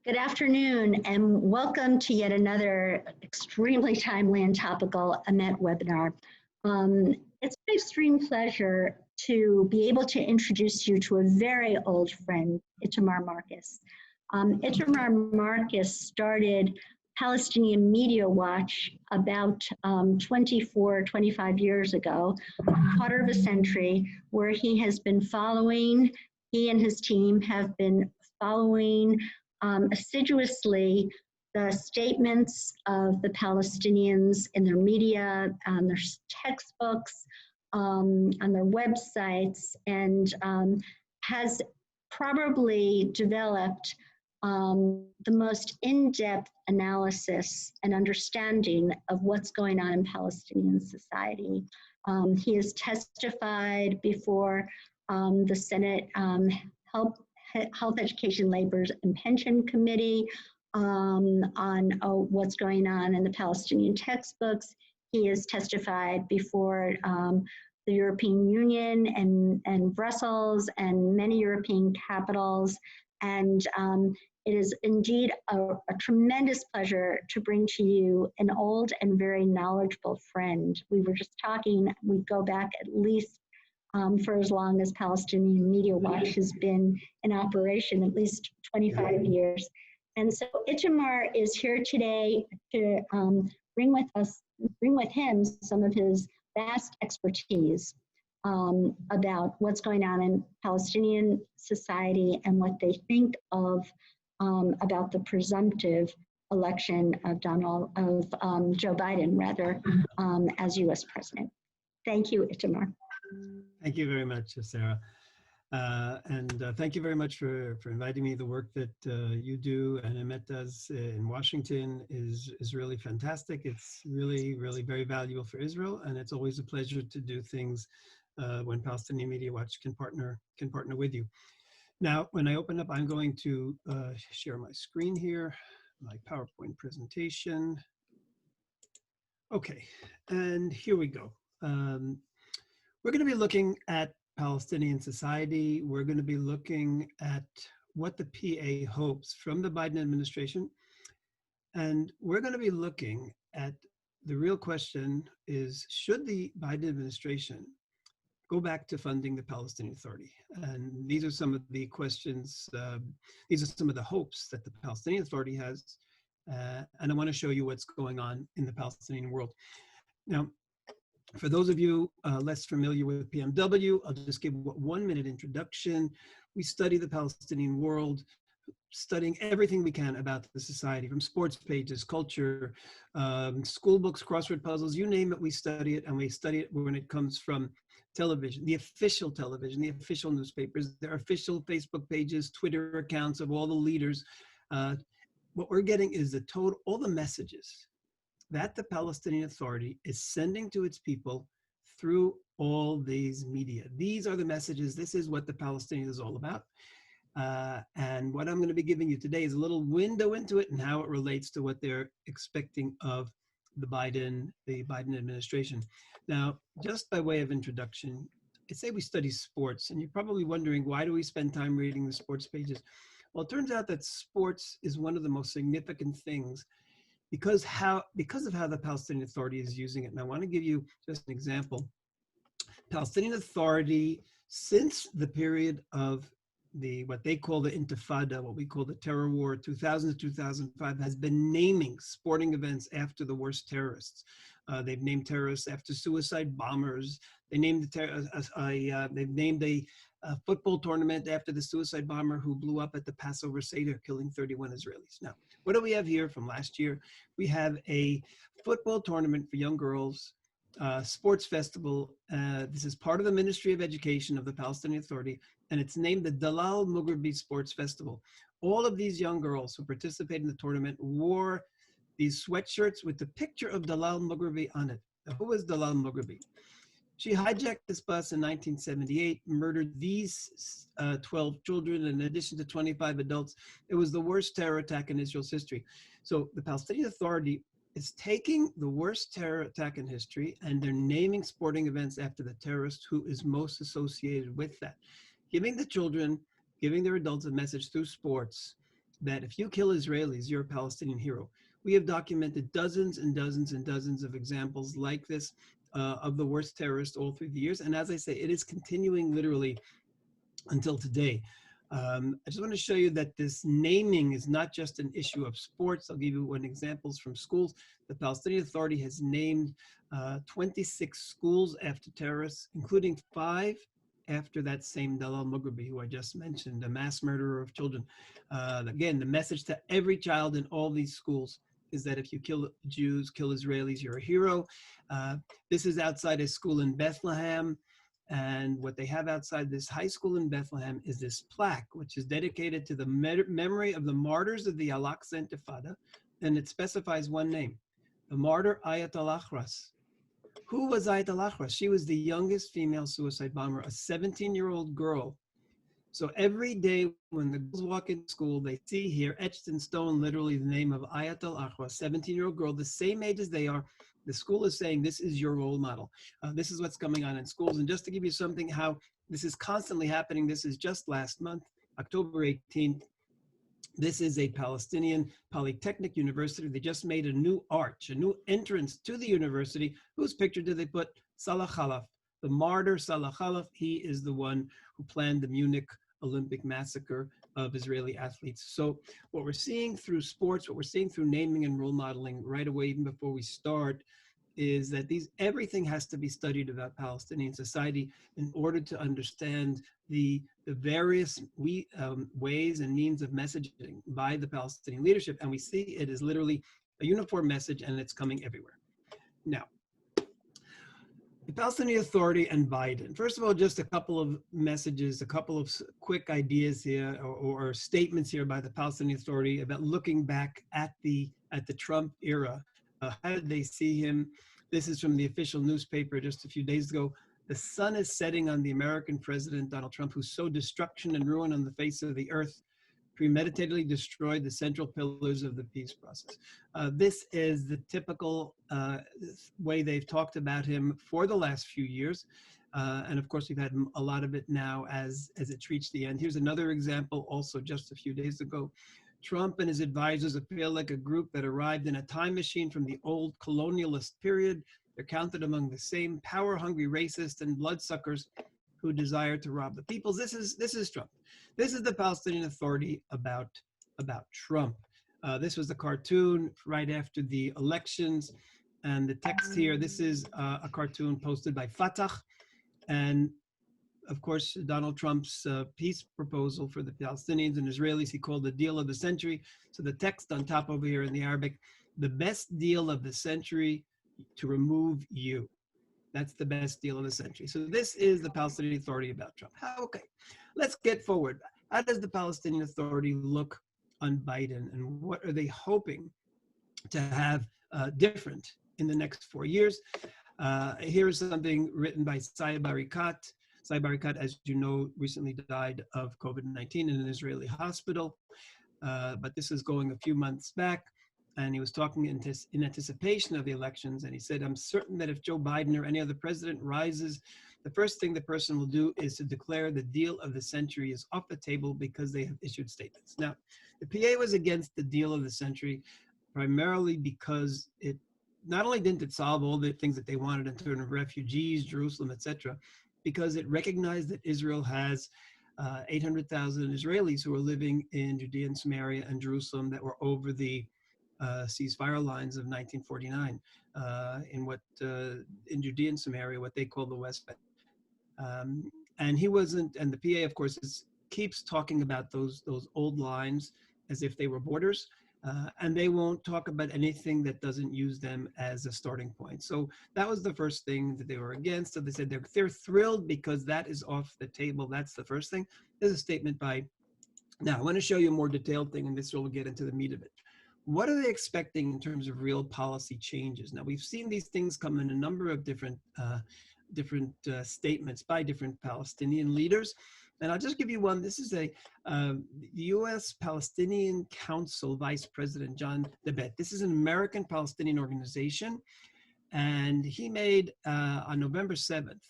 Good afternoon and welcome to yet another extremely timely and topical EMET webinar. It's my extreme pleasure to be able to introduce you to a very old friend, Itamar Marcus. Itamar Marcus started Palestinian Media Watch about 25 years ago, a quarter of a century, where he and his team have been following assiduously the statements of the Palestinians in their media, on their textbooks, on their websites, and has probably developed the most in-depth analysis and understanding of what's going on in Palestinian society. He has testified before the Senate Health, Education, Labor, and Pension Committee on what's going on in the Palestinian textbooks. He has testified before the European Union and Brussels and many European capitals. And it is indeed a tremendous pleasure to bring to you an old and very knowledgeable friend. We were just talking, we go back at least for as long as Palestinian Media Watch has been in operation, at least 25 years. And so Itamar is here today to bring with him some of his vast expertise about what's going on in Palestinian society and what they think of about the presumptive election of Joe Biden, as U.S. president. Thank you, Itamar. Thank you very much, Sarah. Thank you very much for inviting me. The work that you do and EMET does in Washington is really fantastic. It's really very valuable for Israel, and it's always a pleasure to do things when Palestinian Media Watch can partner with you. Now, when I open up, I'm going to share my screen here, my PowerPoint presentation. Okay, and here we go. We're going to be looking at Palestinian society. We're going to be looking at what the PA hopes from the Biden administration. And we're going to be looking at the real question is, should the Biden administration go back to funding the Palestinian Authority? And these are some of the questions, these are some of the hopes that the Palestinian Authority has. And I want to show you what's going on in the Palestinian world. Now, for those of you less familiar with PMW, I'll just give a 1-minute introduction. We study the Palestinian world, studying everything we can about the society, from sports pages, culture, school books, crossword puzzles, you name it, we study it. And we study it when it comes from television, the official newspapers, their official Facebook pages, Twitter accounts of all the leaders. What we're getting is all the messages that the Palestinian Authority is sending to its people through all these media. These are the messages. This is what the Palestinian is all about. And what I'm going to be giving you today is a little window into it and how it relates to what they're expecting of the Biden administration. Now, just by way of introduction, I say we study sports, and you're probably wondering, why do we spend time reading the sports pages? Well, it turns out that sports is one of the most significant things because of how the Palestinian Authority is using it. And I want to give you just an example. Palestinian Authority, since the period of what they call the Intifada, what we call the terror war, 2000 to 2005, has been naming sporting events after the worst terrorists. They've named terrorists after suicide bombers. They named they've named a football tournament after the suicide bomber who blew up at the Passover Seder, killing 31 Israelis. Now, what do we have here from last year? We have a football tournament for young girls, sports festival. This is part of the Ministry of Education of the Palestinian Authority, and it's named the Dalal Mugubi Sports Festival. All of these young girls who participated in the tournament wore these sweatshirts with the picture of Dalal Mugubi on it. Now, who was Dalal Mugubi? She hijacked this bus in 1978, murdered these 12 children in addition to 25 adults. It was the worst terror attack in Israel's history. So the Palestinian Authority is taking the worst terror attack in history and they're naming sporting events after the terrorist who is most associated with that. Giving the children, giving their adults a message through sports that if you kill Israelis, you're a Palestinian hero. We have documented dozens and dozens and dozens of examples like this of the worst terrorists all through the years. And as I say, it is continuing literally until today. I just want to show you that this naming is not just an issue of sports. I'll give you one examples from schools. The Palestinian Authority has named 26 schools after terrorists, including 5 after that same Dalal Mugubi, who I just mentioned, a mass murderer of children. Again, the message to every child in all these schools is that if you kill Jews, kill Israelis, you're a hero. This is outside a school in Bethlehem. And what they have outside this high school in Bethlehem is this plaque, which is dedicated to the memory of the martyrs of the Al-Aqsa Intifada. And it specifies one name, the martyr Ayat al-Akhras. Who was Ayat al-Akhras? She was the youngest female suicide bomber, a 17-year-old girl. So every day when the girls walk into school, they see here etched in stone, literally the name of Ayat al-Akhras, 17-year-old girl, the same age as they are. The school is saying, this is your role model. This is what's going on in schools. And just to give you something how this is constantly happening, this is just last month, October 18th. This is a Palestinian Polytechnic University. They just made a new arch, a new entrance to the university. Whose picture did they put? Salah Khalaf, the martyr Salah Khalaf. He is the one who planned the Munich Olympic massacre of Israeli athletes. So what we're seeing through sports, what we're seeing through naming and role modeling right away, even before we start, is that everything has to be studied about Palestinian society in order to understand the various ways and means of messaging by the Palestinian leadership. And we see it is literally a uniform message, and it's coming everywhere. Now, the Palestinian Authority and Biden. First of all, just a couple of messages, a couple of quick ideas here, or statements here by the Palestinian Authority about looking back at the Trump era. How did they see him? This is from the official newspaper just a few days ago. The sun is setting on the American president, Donald Trump, who sowed destruction and ruin on the face of the earth, premeditatedly destroyed the central pillars of the peace process. This is the typical way they've talked about him for the last few years. And of course, we've had a lot of it now as it's reached the end. Here's another example also just a few days ago. Trump and his advisors appear like a group that arrived in a time machine from the old colonialist period. They're counted among the same power-hungry racists and bloodsuckers who desire to rob the peoples. This is Trump. This is the Palestinian Authority about Trump. This was the cartoon right after the elections, and the text here. This is a cartoon posted by Fatah, and of course, Donald Trump's peace proposal for the Palestinians and Israelis, he called the deal of the century. So the text on top over here in the Arabic, the best deal of the century to remove you. That's the best deal of the century. So this is the Palestinian Authority about Trump. Okay, let's get forward. How does the Palestinian Authority look on Biden, and what are they hoping to have different in the next 4 years? Here's something written by Saeb Arikat. Saeb Arikat, as you know, recently died of COVID-19 in an Israeli hospital, but this is going a few months back, and he was talking in anticipation of the elections, and he said, I'm certain that if Joe Biden or any other president rises, the first thing the person will do is to declare the deal of the century is off the table because they have issued statements. Now, the PA was against the deal of the century primarily because it not only didn't it solve all the things that they wanted in terms of refugees, Jerusalem, etc., because it recognized that Israel has 800,000 Israelis who are living in Judea and Samaria and Jerusalem that were over the ceasefire lines of 1949 in Judea and Samaria, what they call the West Bank. And he wasn't, and the PA, of course, keeps talking about those old lines as if they were borders. And they won't talk about anything that doesn't use them as a starting point. So that was the first thing that they were against. So they said they're thrilled because that is off the table. That's the first thing. There's a statement by, now I want to show you a more detailed thing, and this will get into the meat of it. What are they expecting in terms of real policy changes? Now, we've seen these things come in a number of different statements by different Palestinian leaders. And I'll just give you one. This is the U.S. Palestinian Council Vice President John DeBet. This is an American Palestinian organization. And he made, on November 7th,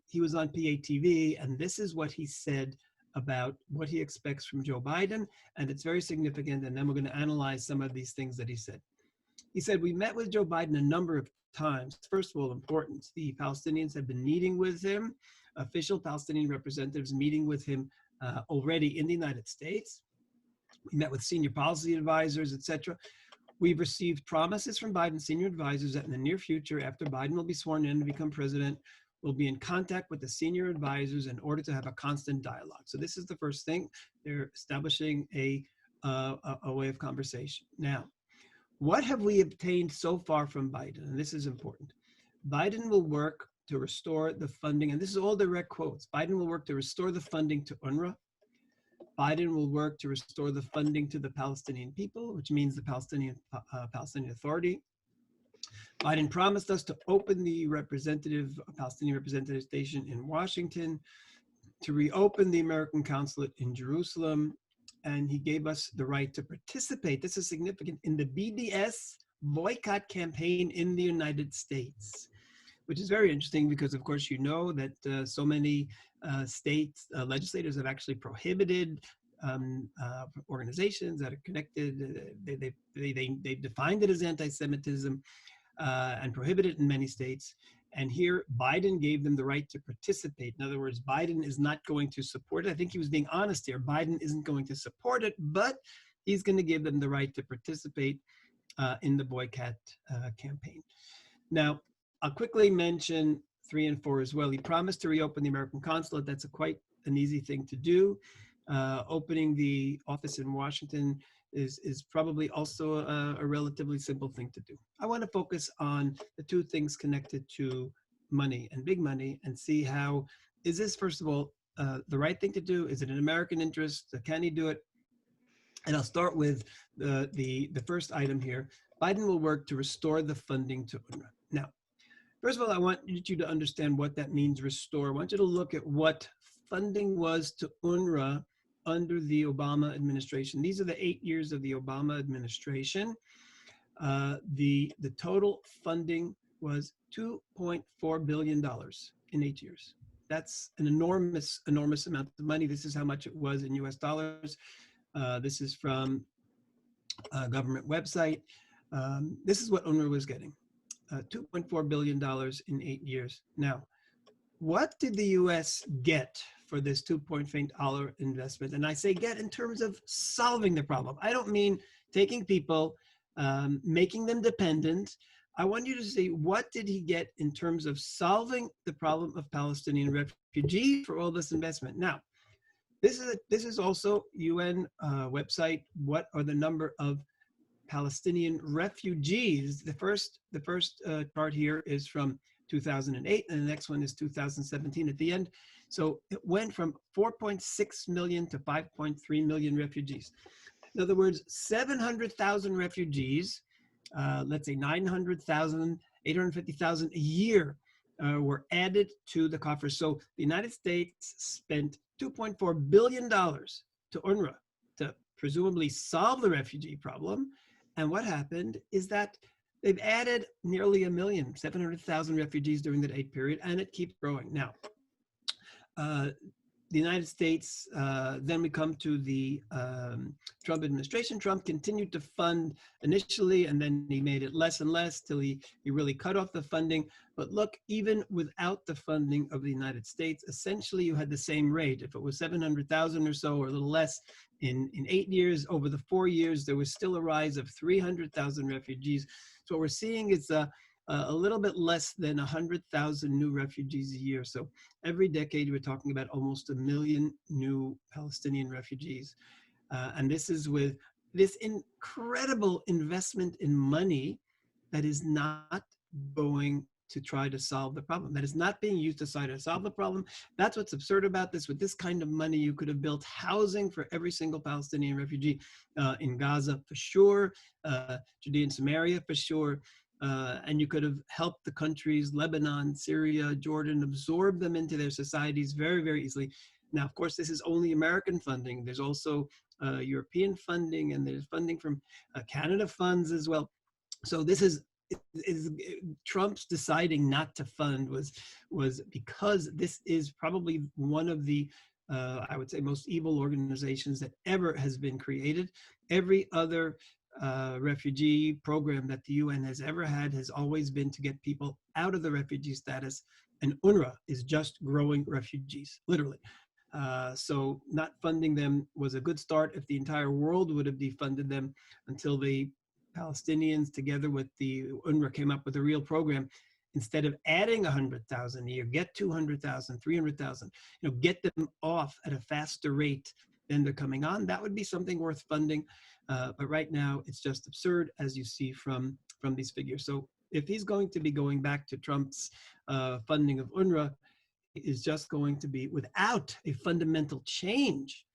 he was on PATV, and this is what he said about what he expects from Joe Biden, and it's very significant, and then we're going to analyze some of these things that he said. He said, we met with Joe Biden a number of times. First of all, important, the Palestinians have been meeting with him, official Palestinian representatives meeting with him already in the United States. We met with senior policy advisors, etc. We've received promises from Biden's senior advisors that in the near future, after Biden will be sworn in to become president, we'll be in contact with the senior advisors in order to have a constant dialogue. So this is the first thing. They're establishing a way of conversation. Now, what have we obtained so far from Biden? And this is important. Biden will work to restore the funding, and this is all direct quotes. Biden will work to restore the funding to UNRWA. Biden will work to restore the funding to the Palestinian people, which means the Palestinian Authority. Biden promised us to open the Palestinian representative station in Washington, to reopen the American consulate in Jerusalem, and he gave us the right to participate, this is significant, in the BDS boycott campaign in the United States, which is very interesting because, of course, you know that so many states legislators have actually prohibited organizations that are connected. They defined it as anti-Semitism and prohibited it in many states. And here, Biden gave them the right to participate. In other words, Biden is not going to support it. I think he was being honest here. Biden isn't going to support it, but he's going to give them the right to participate in the boycott campaign. Now, I'll quickly mention 3 and 4 as well. He promised to reopen the American consulate. That's quite an easy thing to do. Opening the office in Washington is probably also a relatively simple thing to do. I want to focus on the 2 things connected to money and big money and see how, is this, first of all, the right thing to do? Is it an American interest? Can he do it? And I'll start with the first item here. Biden will work to restore the funding to UNRWA. Now, first of all, I want you to understand what that means, restore. I want you to look at what funding was to UNRWA under the Obama administration. These are the 8 years of the Obama administration. The total funding was $2.4 billion in 8 years. That's an enormous, enormous amount of money. This is how much it was in US dollars. This is from a government website. This is what UNRWA was getting, $2.4 billion in 8 years. Now, what did the US get for this $2.4 billion investment? And I say get in terms of solving the problem. I don't mean taking people, making them dependent. I want you to see, what did he get in terms of solving the problem of Palestinian refugees for all this investment? Now, this is also UN website. What are the number of Palestinian refugees? The first part here is from 2008, and the next one is 2017 at the end. So it went from 4.6 million to 5.3 million refugees. In other words, 700,000 refugees, let's say 900,000, 850,000 a year were added to the coffers. So the United States spent $2.4 billion to UNRWA to presumably solve the refugee problem. And what happened is that they've added nearly 700,000 refugees during that 8 period, and it keeps growing. Now, the United States, then we come to the Trump administration. Trump continued to fund initially, and then he made it less and less till he really cut off the funding. But look, even without the funding of the United States, essentially you had the same rate. If it was 700,000 or so, or a little less, in 8 years, over the 4 years, there was still a rise of 300,000 refugees. So what we're seeing is a little bit less than 100,000 new refugees a year. So every decade, we're talking about almost 1 million new Palestinian refugees. And this is with this incredible investment in money that is not going to try to solve the problem. That is not being used to try to solve the problem. That's what's absurd about this. With this kind of money, you could have built housing for every single Palestinian refugee in Gaza for sure, Judea and Samaria for sure. And you could have helped the countries, Lebanon, Syria, Jordan, absorb them into their societies very, very easily. Now, of course, this is only American funding. There's also European funding, and there's funding from Canada funds as well. So this is Trump's deciding not to fund was because this is probably one of the I would say, most evil organizations that ever has been created. Every other refugee program that the UN has ever had has always been to get people out of the refugee status, and UNRWA is just growing refugees, literally. So not funding them was a good start. If the entire world would have defunded them until the Palestinians, together with the UNRWA, came up with a real program, instead of adding 100,000 a year, get 200,000, 300,000, get them off at a faster rate than they're coming on, that would be something worth funding. But right now, it's just absurd, as you see from these figures. So if he's going to be going back to Trump's funding of UNRWA, is just going to be without a fundamental change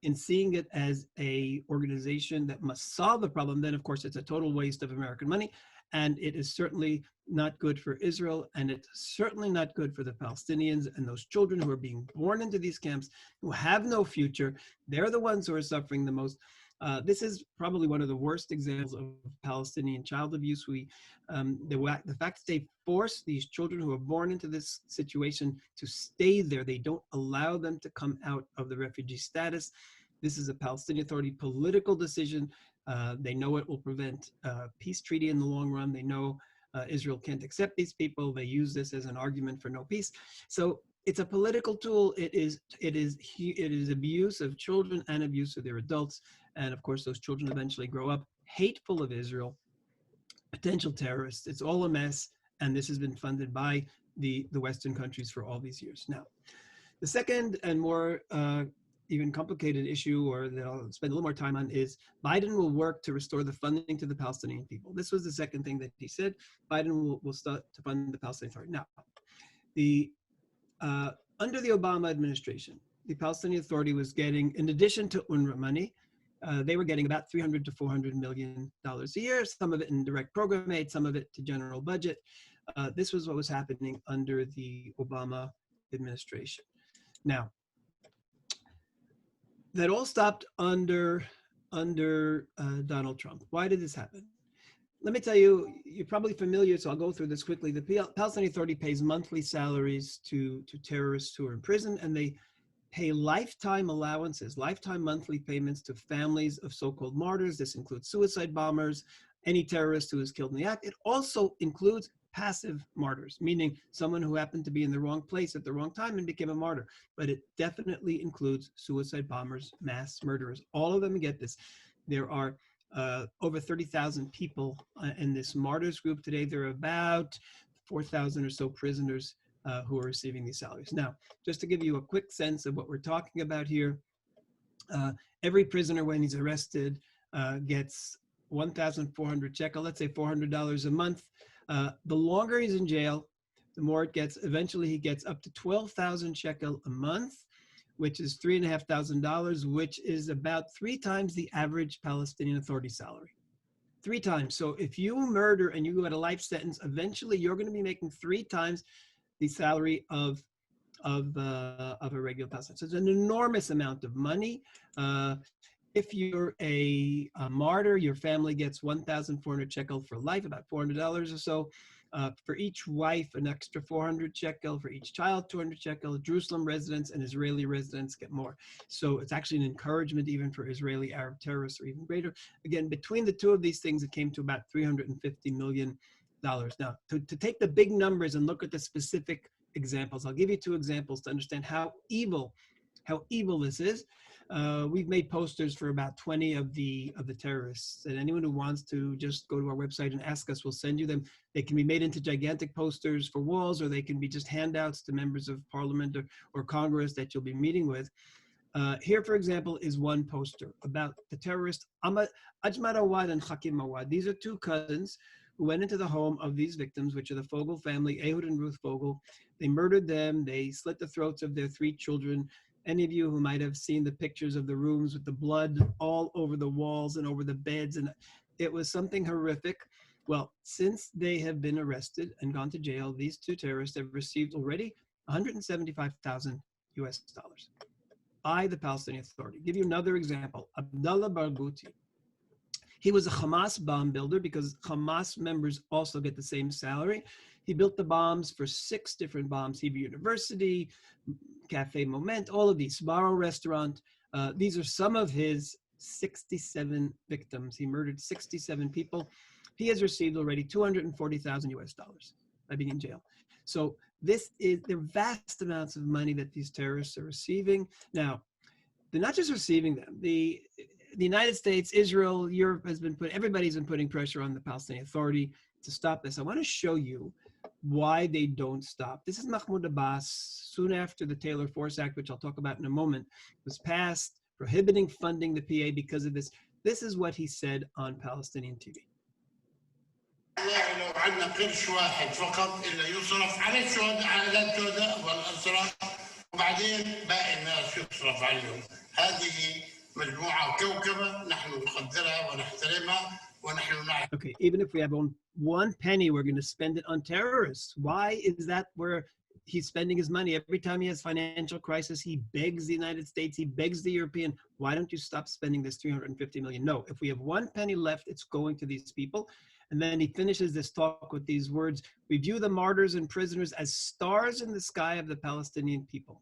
in seeing it as a organization that must solve the problem, then of course it's a total waste of American money. And it is certainly not good for Israel, and it's certainly not good for the Palestinians and those children who are being born into these camps, who have no future. They're the ones who are suffering the most. This is probably one of the worst examples of Palestinian child abuse. The fact that they force these children who are born into this situation to stay there, they don't allow them to come out of the refugee status. This is a Palestinian Authority political decision. They know it will prevent a peace treaty in the long run. They know Israel can't accept these people. They use this as an argument for no peace. So it's a political tool. It is abuse of children and abuse of their adults. And of course, those children eventually grow up hateful of Israel, potential terrorists. It's all a mess. And this has been funded by the Western countries for all these years. Now, the second and more even complicated issue, or that I'll spend a little more time on, is Biden will work to restore the funding to the Palestinian people. This was the second thing that he said. Biden will start to fund the Palestinian Authority. Now, under the Obama administration, the Palestinian Authority was getting, in addition to UNRWA money, they were getting about $300 to $400 million a year, some of it in direct program aid, some of it to general budget. This was what was happening under the Obama administration. Now, that all stopped under Donald Trump. Why did this happen? Let me tell you, you're probably familiar, so I'll go through this quickly. The Palestinian Authority pays monthly salaries to terrorists who are in prison, and they pay lifetime allowances, lifetime monthly payments to families of so-called martyrs. This includes suicide bombers, any terrorist who is killed in the act. It also includes passive martyrs, meaning someone who happened to be in the wrong place at the wrong time and became a martyr. But it definitely includes suicide bombers, mass murderers. All of them get this. There are over 30,000 people in this martyrs group today. There are about 4,000 or so prisoners who are receiving these salaries. Now, just to give you a quick sense of what we're talking about here, every prisoner when he's arrested gets 1,400 shekel, let's say $400 a month. The longer he's in jail, the more it gets. Eventually, he gets up to 12,000 shekel a month, which is $3,500, which is about 3 times the average Palestinian Authority salary. 3 times. So if you murder and you go at a life sentence, eventually you're going to be making 3 times the salary of a regular Palestinian. So it's an enormous amount of money. If you're a martyr, your family gets 1,400 shekel for life, about $400 or so. For each wife, an extra 400 shekel. For each child, 200 shekel. Jerusalem residents and Israeli residents get more. So it's actually an encouragement even for Israeli Arab terrorists, or even greater. Again, between the two of these things, it came to about $350 million. Now, to take the big numbers and look at the specific examples, I'll give you 2 examples to understand how evil this is. We've made posters for about 20 of the terrorists, and anyone who wants to just go to our website and ask us, we'll send you them. They can be made into gigantic posters for walls, or they can be just handouts to members of parliament or Congress that you'll be meeting with. Here, for example, is one poster about the terrorist Ajmar Awad and Hakim Awad. These are 2 cousins who went into the home of these victims, which are the Fogel family, Ehud and Ruth Fogel. They murdered them. They slit the throats of their 3 children. Any of you who might have seen the pictures of the rooms with the blood all over the walls and over the beds, and it was something horrific. Well, since they have been arrested and gone to jail, these 2 terrorists have received already $175,000 by the Palestinian Authority. Give you another example, Abdullah Barghouti. He was a Hamas bomb builder, because Hamas members also get the same salary. He built the bombs for 6 different bombs: Hebrew University, Cafe Moment, all of these, Sbarro restaurant. These are some of his 67 victims. He murdered 67 people. He has received already 240,000 US dollars by being in jail. So this is the vast amounts of money that these terrorists are receiving. Now, they're not just receiving them. The United States, Israel, Europe everybody's been putting pressure on the Palestinian Authority to stop this. I want to show you why they don't stop. This is Mahmoud Abbas, soon after the Taylor Force Act, which I'll talk about in a moment, was passed, prohibiting funding the PA because of this. This is what he said on Palestinian TV. لو عندنا قرش واحد فقط اللي يصرف على الشهداء والأسرى وبعدين باقي الناس يصرف عليهم. هذه مجموعة كوكبة نحن نقدرها ونحترمها ونحن نعرف. Okay, even if we have one penny, we're going to spend it on terrorists. Why is that where he's spending his money? Every time he has financial crisis, he begs the United States, he begs the European, why don't you stop spending this 350 million? No, if we have one penny left, it's going to these people. And then he finishes this talk with these words: we view the martyrs and prisoners as stars in the sky of the Palestinian people.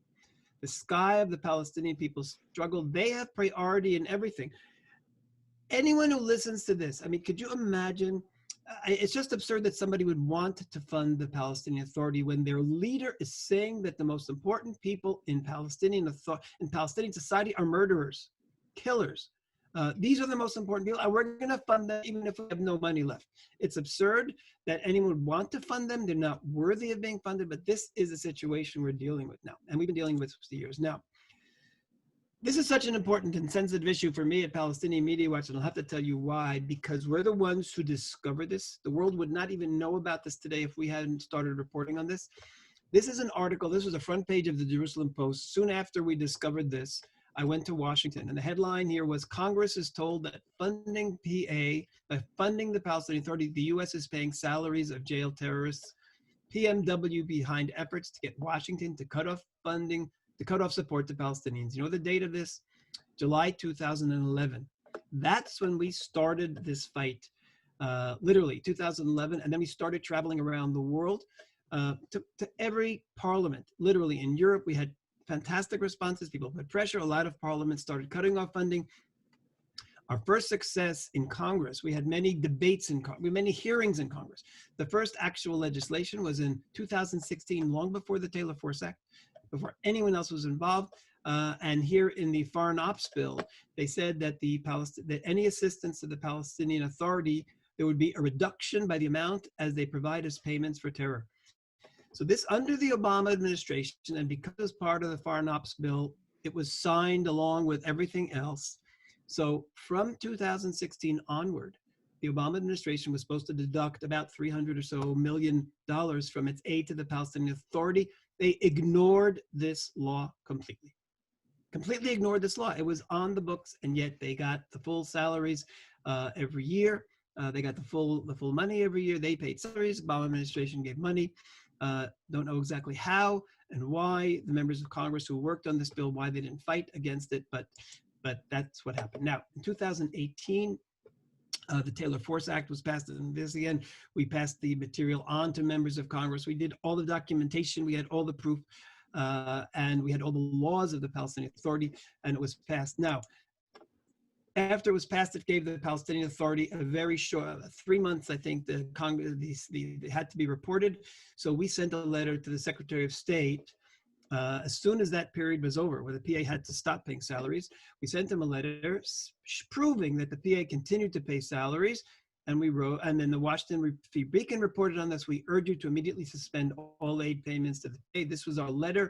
The sky of the Palestinian people's struggle, they have priority in everything. Anyone who listens to this, I mean, could you imagine? It's just absurd that somebody would want to fund the Palestinian Authority when their leader is saying that the most important people in Palestinian society are murderers, killers. These are the most important people, and we're going to fund them even if we have no money left. It's absurd that anyone would want to fund them. They're not worthy of being funded, but this is a situation we're dealing with now, and we've been dealing with for years now. This is such an important and sensitive issue for me at Palestinian Media Watch, and I'll have to tell you why, because we're the ones who discovered this. The world would not even know about this today if we hadn't started reporting on this. This is an article, this was the front page of the Jerusalem Post. Soon after we discovered this, I went to Washington, and the headline here was: Congress is told that funding PA, by funding the Palestinian Authority, the US is paying salaries of jailed terrorists. PMW behind efforts to get Washington to cut off funding, to cut off support to Palestinians. You know the date of this? July 2011. That's when we started this fight, literally 2011. And then we started traveling around the world to every parliament. Literally in Europe, we had fantastic responses. People put pressure. A lot of parliaments started cutting off funding. Our first success in Congress, we had many debates in Congress, many hearings in Congress. The first actual legislation was in 2016, long before the Taylor Force Act, before anyone else was involved. And here in the Foreign Ops Bill, they said that that any assistance to the Palestinian Authority, there would be a reduction by the amount as they provide as payments for terror. So this, under the Obama administration, and because it was part of the Foreign Ops Bill, it was signed along with everything else. So from 2016 onward, the Obama administration was supposed to deduct about $300 million or so from its aid to the Palestinian Authority. They ignored this law completely. Completely ignored this law. It was on the books, and yet they got the full salaries every year. They got the full money every year. They paid salaries. Obama administration gave money. Don't know exactly how and why the members of Congress who worked on this bill, why they didn't fight against it, but that's what happened. Now, in 2018, the Taylor Force Act was passed, and this again, we passed the material on to members of Congress. We did all the documentation, we had all the proof, and we had all the laws of the Palestinian Authority, and it was passed. Now, after it was passed, it gave the Palestinian Authority a very short, 3 months, I think, the Congress, they had to be reported. So we sent a letter to the Secretary of State as soon as that period was over, where the PA had to stop paying salaries. We sent him a letter proving that the PA continued to pay salaries, and we wrote, and then the Washington Free Beacon reported on this: we urge you to immediately suspend all aid payments to the PA. This was our letter.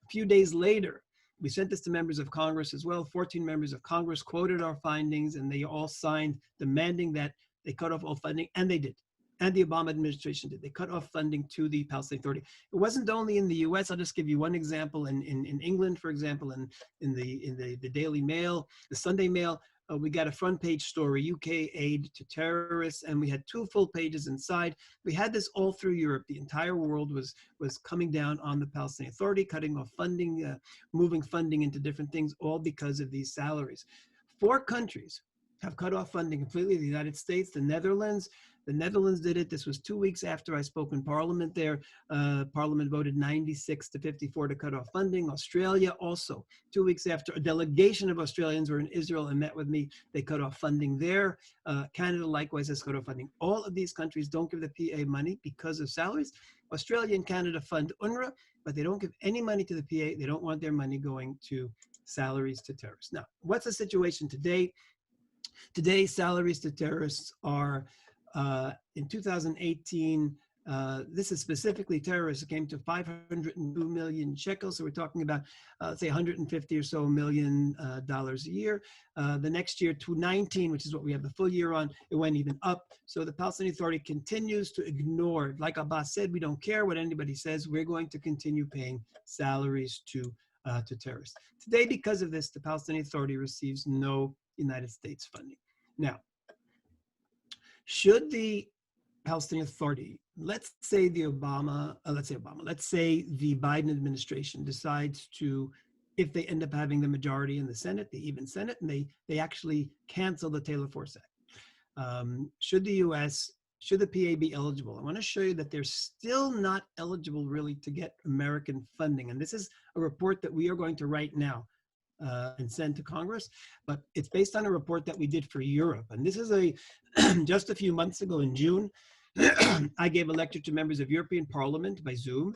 A few days later, we sent this to members of Congress as well. 14 members of Congress quoted our findings, and they all signed demanding that they cut off all funding, and they did. And the Obama administration did. They cut off funding to the Palestinian Authority. It wasn't only in the US. I'll just give you one example. In England, for example, in the Daily Mail, the Sunday Mail, we got a front page story: UK aid to terrorists, and we had 2 full pages inside. We had this all through Europe. The entire world was coming down on the Palestinian Authority, cutting off funding, moving funding into different things, all because of these salaries. 4 countries have cut off funding completely. The United States, the Netherlands did it. This was 2 weeks after I spoke in Parliament there. Parliament voted 96 to 54 to cut off funding. Australia also, 2 weeks after a delegation of Australians were in Israel and met with me, they cut off funding there. Canada likewise has cut off funding. All of these countries don't give the PA money because of salaries. Australia and Canada fund UNRWA, but they don't give any money to the PA. They don't want their money going to salaries to terrorists. Now, what's the situation today? Today, salaries to terrorists are, in 2018, this is specifically terrorists, it came to 502 million shekels. So we're talking about, say, 150 or so million dollars a year. The next year, 2019, which is what we have the full year on, it went even up. So the Palestinian Authority continues to ignore, like Abbas said, we don't care what anybody says. We're going to continue paying salaries to terrorists. Today, because of this, the Palestinian Authority receives no United States funding. Now, should the Palestinian Authority, let's say the Biden administration decides to, if they end up having the majority in the Senate, the even Senate, and they actually cancel the Taylor Force Act, should the PA be eligible? I want to show you that they're still not eligible really to get American funding. And this is a report that we are going to write now and send to Congress, but it's based on a report that we did for Europe. And this is just a few months ago in June, I gave a lecture to members of European Parliament by Zoom.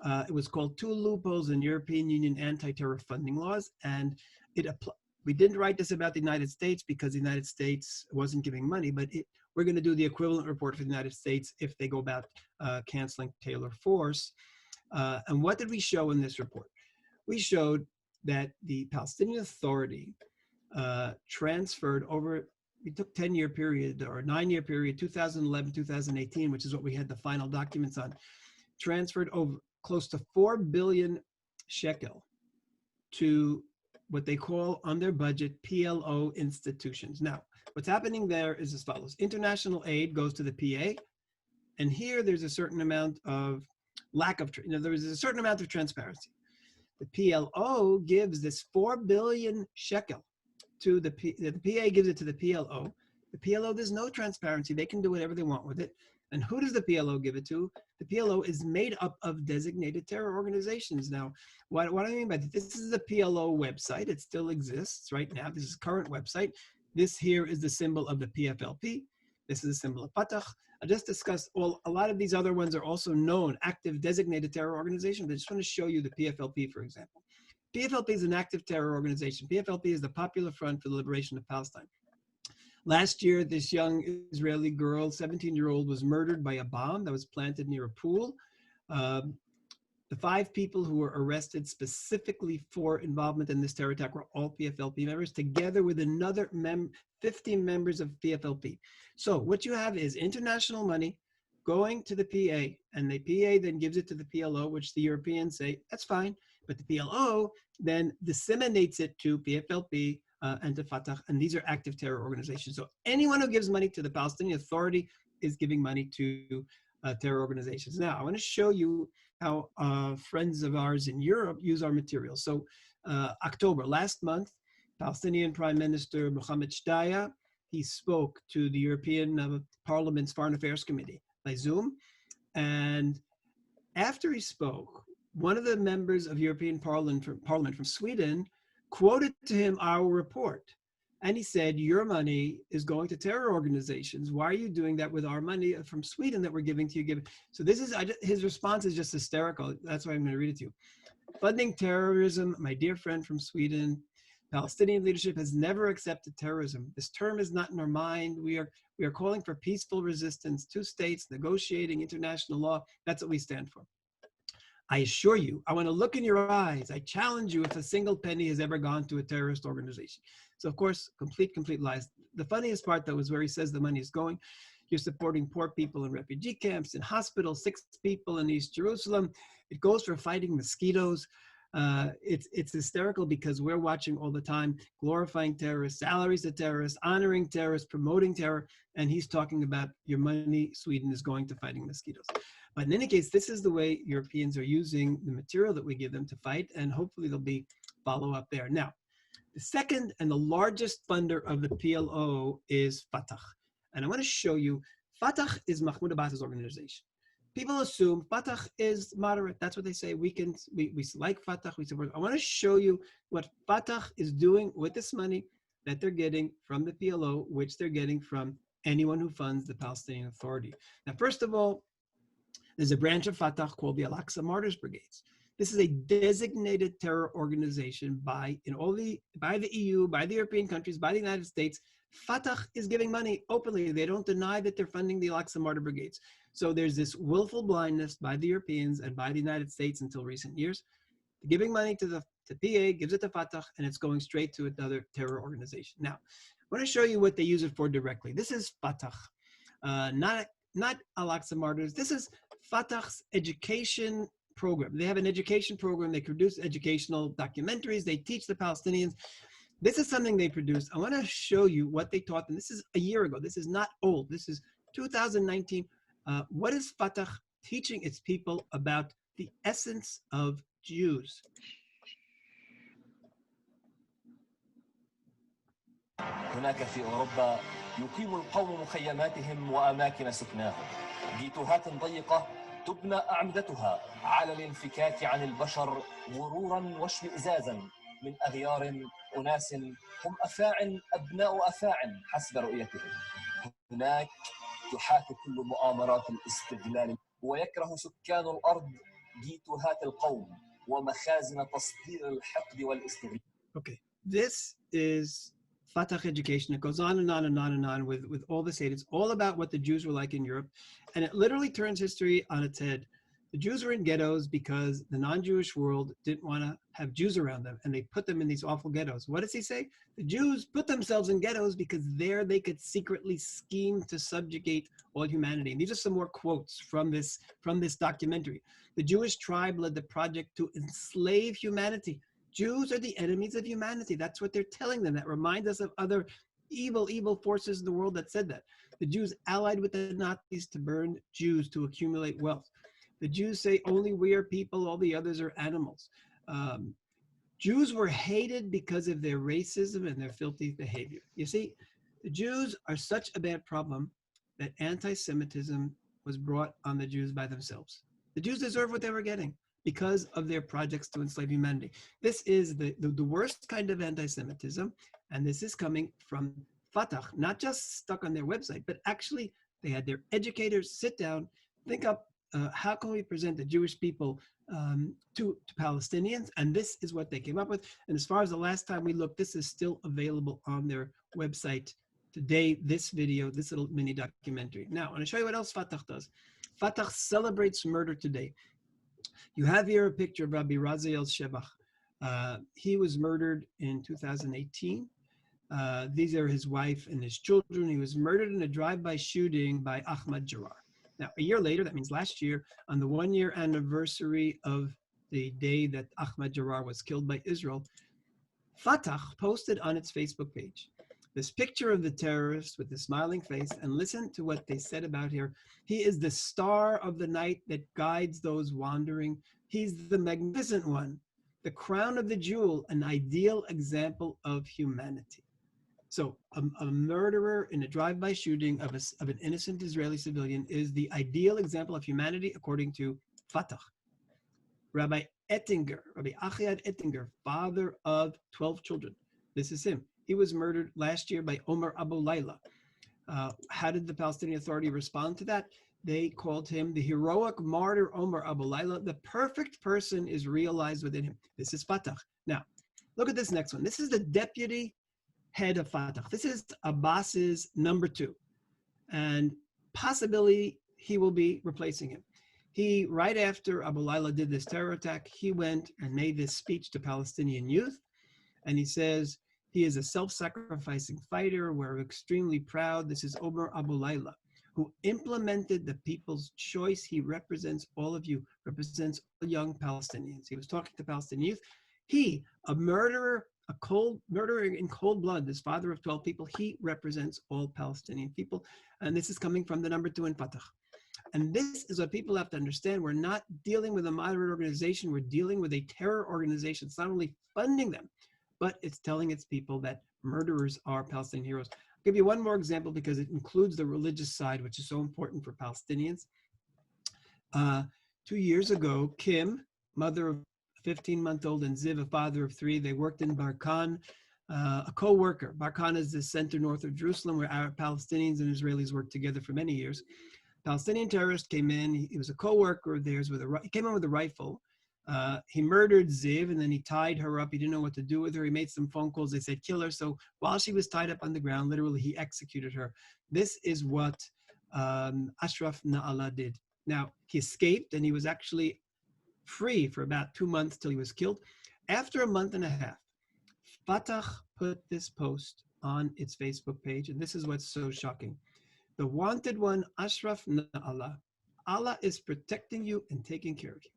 It was called 2 Loopholes in European Union Anti-Terror Funding Laws. And we didn't write this about the United States because the United States wasn't giving money, but we're going to do the equivalent report for the United States if they go about canceling Taylor Force. And what did we show in this report? We showed that the Palestinian Authority transferred over, we took 10-year period or 9-year period, 2011, 2018, which is what we had the final documents on, transferred over close to 4 billion shekel to what they call on their budget PLO institutions. Now, what's happening there is as follows. International aid goes to the PA, and here there's a certain amount of there's a certain amount of transparency. The PLO gives this 4 billion shekel to the PA gives it to the PLO. The PLO, there's no transparency. They can do whatever they want with it. And who does the PLO give it to? The PLO is made up of designated terror organizations. Now, what do I mean by that? This is the PLO website. It still exists right now. This is current website. This here is the symbol of the PFLP. This is the symbol of Fatah. I just discussed a lot of these other ones are also known, active designated terror organizations. I just want to show you the PFLP, for example. PFLP is an active terror organization. PFLP is the Popular Front for the Liberation of Palestine. Last year, this young Israeli girl, 17-year-old, was murdered by a bomb that was planted near a pool. The 5 people who were arrested specifically for involvement in this terror attack were all PFLP members, together with another 50 members of PFLP. So what you have is international money going to the PA, and the PA then gives it to the PLO, which the Europeans say, that's fine. But the PLO then disseminates it to PFLP and to Fatah, and these are active terror organizations. So anyone who gives money to the Palestinian Authority is giving money to terror organizations. Now, I want to show you how friends of ours in Europe use our materials. So October, last month, Palestinian Prime Minister Mohammed Shtaya, he spoke to the European Parliament's Foreign Affairs Committee by Zoom. And after he spoke, one of the members of European Parliament from Sweden quoted to him our report. And he said, your money is going to terror organizations. Why are you doing that with our money from Sweden that we're giving to you? So this is, his response is just hysterical. That's why I'm going to read it to you. Funding terrorism, my dear friend from Sweden, Palestinian leadership has never accepted terrorism. This term is not in our mind. We are calling for peaceful resistance, 2 states, negotiating international law. That's what we stand for. I assure you, I want to look in your eyes. I challenge you if a single penny has ever gone to a terrorist organization. So of course, complete lies. The funniest part though is where he says the money is going. You're supporting poor people in refugee camps, in hospitals, 6 people in East Jerusalem. It goes for fighting mosquitoes. It's hysterical because we're watching all the time, glorifying terrorists, salaries to terrorists, honoring terrorists, promoting terror, and he's talking about your money, Sweden, is going to fighting mosquitoes. But in any case, this is the way Europeans are using the material that we give them to fight, and hopefully there'll be follow-up there. Now, The second and the largest funder of the PLO is Fatah. And I want to show you, Fatah is Mahmoud Abbas's organization. People assume Fatah is moderate. That's what they say. We like Fatah, we support. I want to show you what Fatah is doing with this money that they're getting from the PLO, which they're getting from anyone who funds the Palestinian Authority. Now, first of all, there's a branch of Fatah called the Al-Aqsa Martyrs Brigades. This is a designated terror organization by the EU, by the European countries, by the United States. Fatah is giving money openly. They don't deny that they're funding the Al-Aqsa Martyr Brigades. So there's this willful blindness by the Europeans and by the United States until recent years. Giving money to PA, gives it to Fatah, and it's going straight to another terror organization. Now, I want to show you what they use it for directly. This is Fatah, not Al-Aqsa Martyrs. This is Fatah's education program. They have an education program. They produce educational documentaries. They teach the Palestinians. This is something they produce. I want to show you what they taught them. This is a year ago. This is not old. This is 2019. What is Fatah teaching its people about the essence of Jews? هناك في أوروبا يقيم القوم مخيماتهم وأماكن سكناهم. جيتوهات ضيقة تبنى أعمدتها على الانفكاك عن البشر مرورا واشمئزازا من أغيار أناس هم أفاعن أبناء أفاعن حسب رؤيتهم. هناك تحاك كل مؤامرات الاستغلال ويكره سكان الأرض جيتوهات القوم ومخازن تصدير الحقد والاستغلال. Okay, this is Fatah education. It goes on and on and on and on with all this hate. It's all about what the Jews were like in Europe. And it literally turns history on its head. The Jews were in ghettos because the non-Jewish world didn't want to have Jews around them, and they put them in these awful ghettos. What does he say? The Jews put themselves in ghettos because there they could secretly scheme to subjugate all humanity. And these are some more quotes from this documentary. The Jewish tribe led the project to enslave humanity. Jews are the enemies of humanity. That's what they're telling them. That reminds us of other evil forces in the world that said that. The Jews allied with the Nazis to burn Jews to accumulate wealth. The Jews say only we are people, all the others are animals. Jews were hated because of their racism and their filthy behavior. You see, the Jews are such a bad problem that anti-Semitism was brought on the Jews by themselves. The Jews deserve what they were getting because of their projects to enslave humanity. This is the worst kind of anti-Semitism, and this is coming from Fatah, not just stuck on their website, but actually they had their educators sit down, think up how can we present the Jewish people to Palestinians, and this is what they came up with. And as far as the last time we looked, this is still available on their website today, this video, this little mini documentary. Now, I want to show you what else Fatah does. Fatah celebrates murder today. You have here a picture of Rabbi Raziel Shebach. He was murdered in 2018. These are his wife and his children. He was murdered in a drive-by shooting by Ahmad Jarrar. Now, a year later, that means last year, on the one-year anniversary of the day that Ahmad Jarrar was killed by Israel, Fatah posted on its Facebook page this picture of the terrorist with the smiling face, and listen to what they said about her. He is the star of the night that guides those wandering. He's the magnificent one, the crown of the jewel, an ideal example of humanity. So a murderer in a drive-by shooting of an innocent Israeli civilian is the ideal example of humanity according to Fatah. Rabbi Achiad Ettinger, father of 12 children. This is him. He was murdered last year by Omar Abu Layla. How did the Palestinian Authority respond to that? They called him the heroic martyr Omar Abu Layla. The perfect person is realized within him. This is Fatah. Now, look at this next one. This is the deputy head of Fatah. This is Abbas's number 2. And possibly he will be replacing him. He, right after Abu Layla did this terror attack, he went and made this speech to Palestinian youth. And he says, he is a self-sacrificing fighter. We're extremely proud. This is Omar Abu Layla, who implemented the people's choice. He represents all of you, represents all young Palestinians. He was talking to Palestinian youth. He, a murderer, murderer in cold blood, this father of 12 people, he represents all Palestinian people. And this is coming from the number 2 in Fatah. And this is what people have to understand. We're not dealing with a moderate organization. We're dealing with a terror organization. It's not only funding them, but it's telling its people that murderers are Palestinian heroes. I'll give you one more example because it includes the religious side, which is so important for Palestinians. 2 years ago, Kim, mother of a 15-month-old, and Ziv, a father of 3, they worked in Barkan, a co-worker. Barkan is the center north of Jerusalem where Arab Palestinians and Israelis worked together for many years. Palestinian terrorist came in. He was a co-worker of theirs. He came in with a rifle. He murdered Ziv, and then he tied her up. He didn't know what to do with her. He made some phone calls. They said, kill her. So while she was tied up on the ground, literally, he executed her. This is what Ashraf Na'ala did. Now, he escaped, and he was actually free for about 2 months till he was killed. After a month and a half, Fatah put this post on its Facebook page, and this is what's so shocking. The wanted one, Ashraf Na'ala, Allah is protecting you and taking care of you.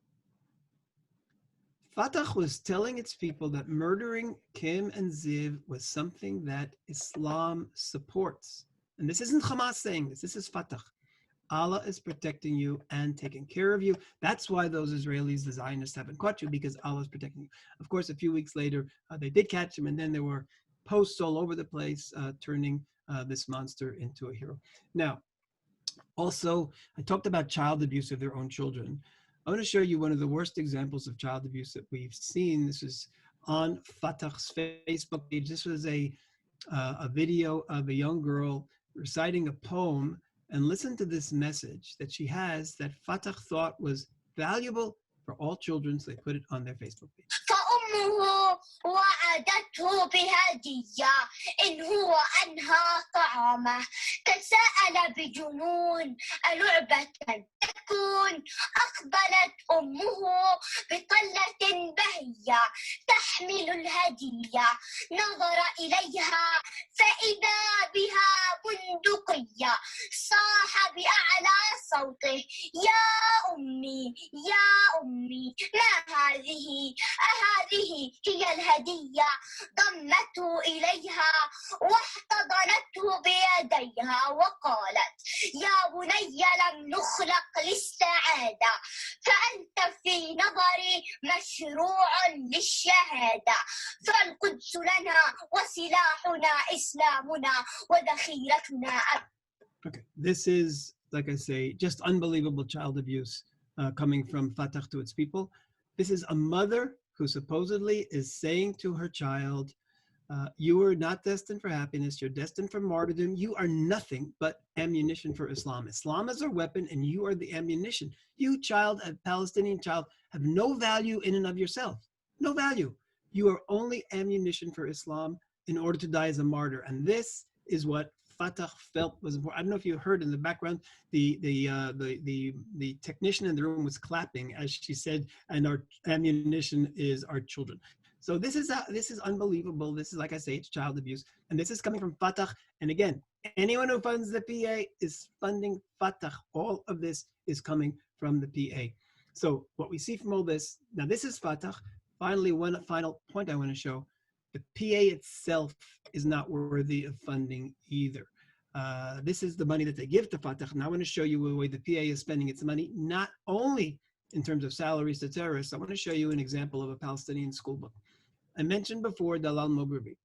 Fatah was telling its people that murdering Kim and Ziv was something that Islam supports. And this isn't Hamas saying this is Fatah. Allah is protecting you and taking care of you. That's why those Israelis, the Zionists, haven't caught you, because Allah is protecting you. Of course, a few weeks later, they did catch him, and then there were posts all over the place turning this monster into a hero. Now, also, I talked about child abuse of their own children. I want to show you one of the worst examples of child abuse that we've seen. This is on Fatah's Facebook page. This was a video of a young girl reciting a poem, and listen to this message that she has that Fatah thought was valuable for all children, so they put it on their Facebook page. فأمه وعدته بهدية إن هو أنهى طعامه تساءل بجنون ألعبة تكون أقبلت أمه بطلة بهية تحمل الهدية نظر إليها فإذا بها بندقية صاح بأعلى صوته يا أمي يا أمي ما هذه أهذه هي الهدية ضمته إليها واحتضنته بيديها وقالت يا بني لم نخلق للسعادة فأنت في نظري مشروع للشهادة فالقدس لنا وسلاحنا إسلامنا وذخيرتنا. Okay, this is, like I say, just unbelievable child abuse coming from Fatah to its people. This is a mother who supposedly is saying to her child, you are not destined for happiness, you're destined for martyrdom, you are nothing but ammunition for Islam. Islam is our weapon and you are the ammunition. You, child, a Palestinian child, have no value in and of yourself. No value. You are only ammunition for Islam in order to die as a martyr. And this is what Fatah felt was important. I don't know if you heard in the background, the technician in the room was clapping as she said, and our ammunition is our children. So this is unbelievable. This is, like I say, it's child abuse, and this is coming from Fatah. And again, anyone who funds the PA is funding Fatah. All of this is coming from the PA. So what we see from all this, now this is Fatah. Finally, one final point I want to show. The PA itself is not worthy of funding either. This is the money that they give to Fatah. Now I want to show you the way the PA is spending its money, not only in terms of salaries to terrorists. I want to show you an example of a Palestinian school book. I mentioned before Dalal Mugubi.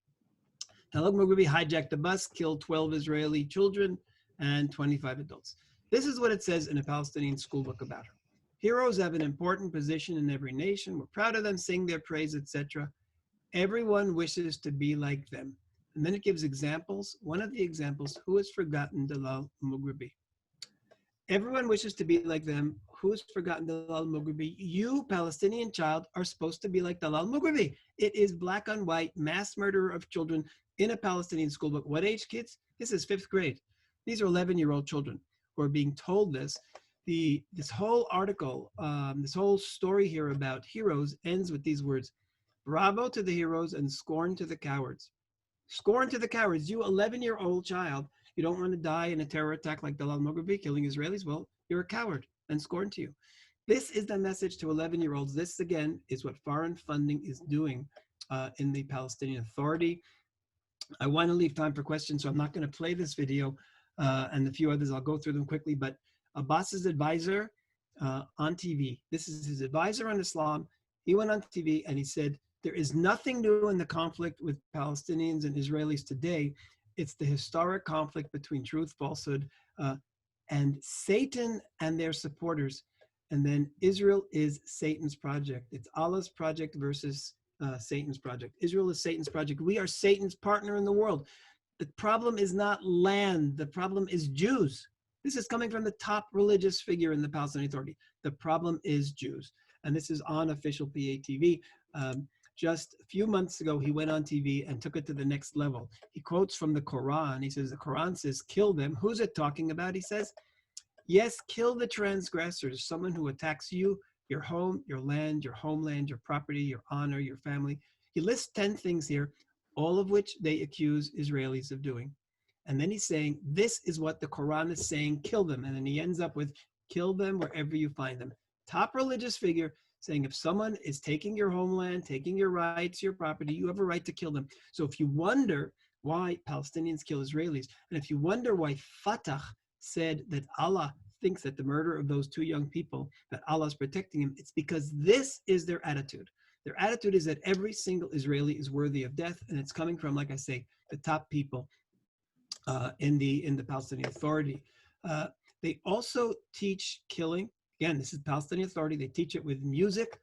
Dalal Mugubi hijacked a bus, killed 12 Israeli children and 25 adults. This is what it says in a Palestinian school book about her. Heroes have an important position in every nation. We're proud of them, sing their praise, etc. Everyone wishes to be like them. And then it gives examples. One of the examples, who has forgotten Dalal Mugubi? Everyone wishes to be like them. Who has forgotten Dalal Mugubi? You, Palestinian child, are supposed to be like Dalal Mugubi. It is black on white, mass murderer of children in a Palestinian school book. What age, kids? This is 5th grade. These are 11-year-old children who are being told this. This whole article, this whole story here about heroes ends with these words. Bravo to the heroes and scorn to the cowards. Scorn to the cowards. You 11-year-old child, you don't want to die in a terror attack like Dalal Mugubi killing Israelis? Well, you're a coward, and scorn to you. This is the message to 11-year-olds. This, again, is what foreign funding is doing in the Palestinian Authority. I want to leave time for questions, so I'm not going to play this video and a few others. I'll go through them quickly, but Abbas's advisor on TV, this is his advisor on Islam. He went on TV and he said, There is nothing new in the conflict with Palestinians and Israelis today. It's the historic conflict between truth, falsehood, and Satan and their supporters. And then Israel is Satan's project. It's Allah's project versus Satan's project. Israel is Satan's project. We are Satan's partner in the world. The problem is not land. The problem is Jews. This is coming from the top religious figure in the Palestinian Authority. The problem is Jews. And this is on official PA TV. Just a few months ago, he went on TV and took it to the next level. He quotes from the Quran. He says, the Quran says, kill them. Who's it talking about? He says, yes, kill the transgressors, someone who attacks you, your home, your land, your homeland, your property, your honor, your family. He lists 10 things here, all of which they accuse Israelis of doing. And then he's saying, this is what the Quran is saying, kill them. And then he ends up with, kill them wherever you find them. Top religious figure saying if someone is taking your homeland, taking your rights, your property, you have a right to kill them. So if you wonder why Palestinians kill Israelis, and if you wonder why Fatah said that Allah thinks that the murder of those 2 young people, that Allah is protecting him, it's because this is their attitude. Their attitude is that every single Israeli is worthy of death, and it's coming from, like I say, the top people in the Palestinian Authority. They also teach killing. Again, this is Palestinian Authority. They teach it with music.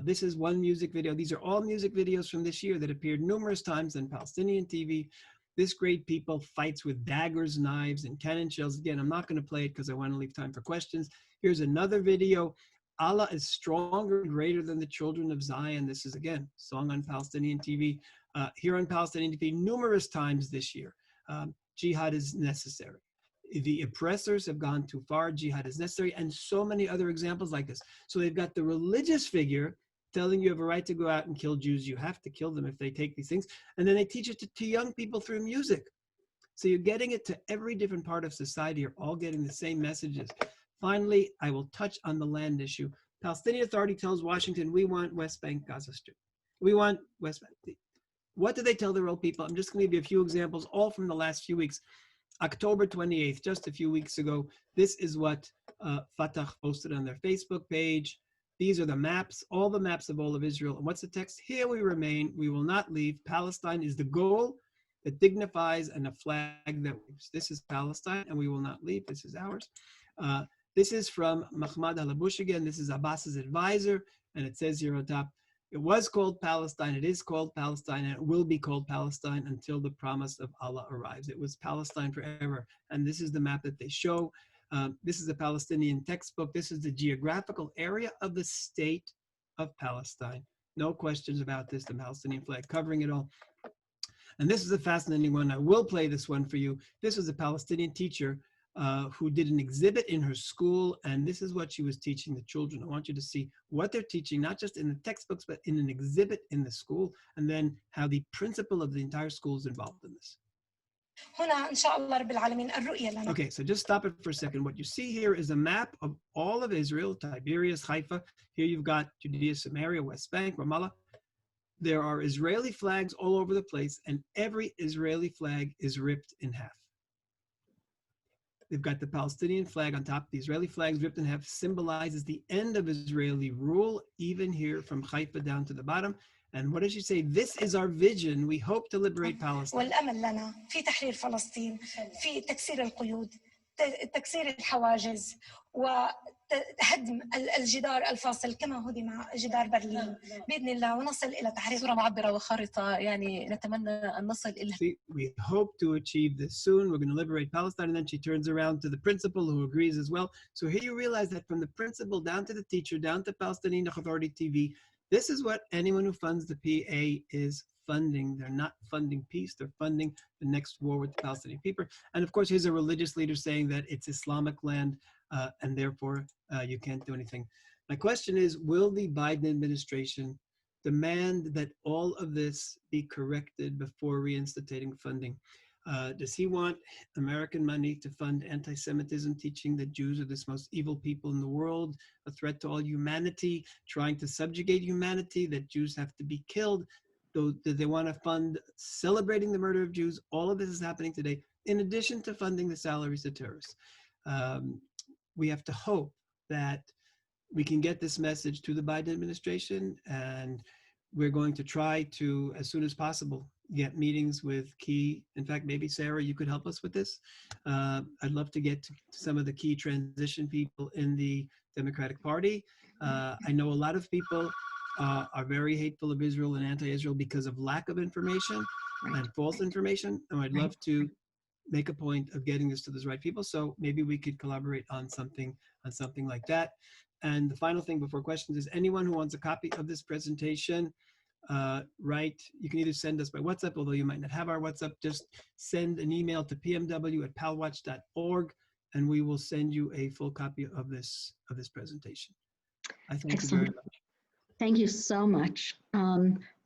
This is one music video. These are all music videos from this year that appeared numerous times on Palestinian TV. This great people fights with daggers, knives, and cannon shells. Again, I'm not going to play it because I want to leave time for questions. Here's another video. Allah is stronger and greater than the children of Zion. This is, again, song on Palestinian TV. Here on Palestinian TV numerous times this year. Jihad is necessary. The oppressors have gone too far. Jihad is necessary, and so many other examples like this. So they've got the religious figure telling you have a right to go out and kill Jews. You have to kill them if they take these things. And then they teach it to young people through music. So you're getting it to every different part of society. You're all getting the same messages. Finally, I will touch on the land issue. Palestinian Authority tells Washington, we want West Bank, Gaza Strip. We want West Bank. What do they tell the real people? I'm just going to give you a few examples, all from the last few weeks. October 28th, just a few weeks ago, this is what Fatah posted on their Facebook page. These are the maps, all the maps of all of Israel. And what's the text? Here we remain, we will not leave. Palestine is the goal that dignifies and a flag that waves. This is Palestine and we will not leave. This is ours. This is from Mahmoud Halabush again. This is Abbas's advisor. And it says here on top, it was called Palestine, it is called Palestine, and it will be called Palestine until the promise of Allah arrives. It was Palestine forever. And this is the map that they show. This is a Palestinian textbook. This is the geographical area of the state of Palestine. No questions about this, the Palestinian flag covering it all. And this is a fascinating one. I will play this one for you. This was a Palestinian teacher who did an exhibit in her school, and this is what she was teaching the children. I want you to see what they're teaching, not just in the textbooks, but in an exhibit in the school, and then how the principal of the entire school is involved in this. Okay, so just stop it for a second. What you see here is a map of all of Israel, Tiberias, Haifa. Here you've got Judea, Samaria, West Bank, Ramallah. There are Israeli flags all over the place, and every Israeli flag is ripped in half. They've got the Palestinian flag on top. The Israeli flag ripped in half symbolizes the end of Israeli rule, even here from Haifa down to the bottom. And what does she say? This is our vision. We hope to liberate Palestine. والأمل لنا في تحرير فلسطين، في تكسير القيود، تكسير الحواجز وهدم الجدار الفاصل كما هدم جدار برلين بإذن الله، ونصل إلى تحرير صورة معبرة وخارطة. يعني نتمنى أن نصل إلى. We hope to achieve this soon. We're going to liberate Palestine. And then she turns around to the principal who agrees as well. So here you realize that from the principal down to the teacher, down to Palestinian Authority TV, this is what anyone who funds the PA is funding. They're not funding peace. They're funding the next war with the Palestinian people. And of course, here's a religious leader saying that it's Islamic land and therefore you can't do anything. My question is, will the Biden administration demand that all of this be corrected before reinstating funding? Does he want American money to fund anti-Semitism, teaching that Jews are the most evil people in the world, a threat to all humanity, trying to subjugate humanity, that Jews have to be killed? Do they want to fund celebrating the murder of Jews? All of this is happening today, in addition to funding the salaries of terrorists. We have to hope that we can get this message to the Biden administration, and we're going to try to, as soon as possible, get meetings with key, in fact, maybe Sarah, you could help us with this. I'd love to get to some of the key transition people in the Democratic Party. I know a lot of people are very hateful of Israel and anti-Israel because of lack of information and false information. And I'd love to make a point of getting this to those right people. So maybe we could collaborate on something like that. And the final thing before questions is anyone who wants a copy of this presentation, you can either send us by WhatsApp, although you might not have our WhatsApp, just send an email to pmw@palwatch.org and we will send you a full copy of this presentation. I thank you very much. Thank you so much.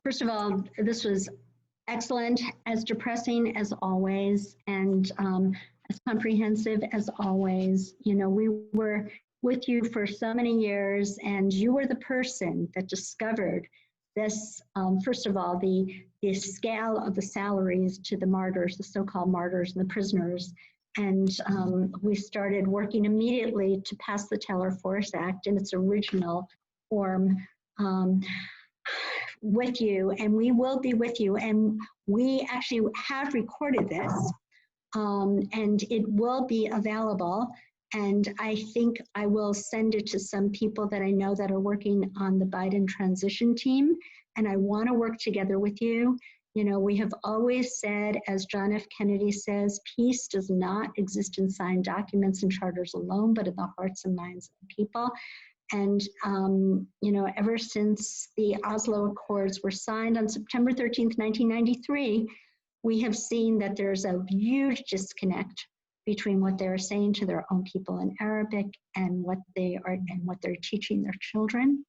First of all, this was excellent, as depressing as always, and as comprehensive as always. You know, we were with you for so many years, and you were the person that discovered this, first of all, the scale of the salaries to the martyrs, the so-called martyrs and the prisoners. And we started working immediately to pass the Taylor Force Act in its original form with you, and we will be with you. And we actually have recorded this, and it will be available. And I think I will send it to some people that I know that are working on the Biden transition team, and I want to work together with you. You know, we have always said, as John F. Kennedy says, peace does not exist in signed documents and charters alone, but in the hearts and minds of the people. And, you know, ever since the Oslo Accords were signed on September 13th, 1993, we have seen that there's a huge disconnect between what they're saying to their own people in Arabic and what they're teaching their children,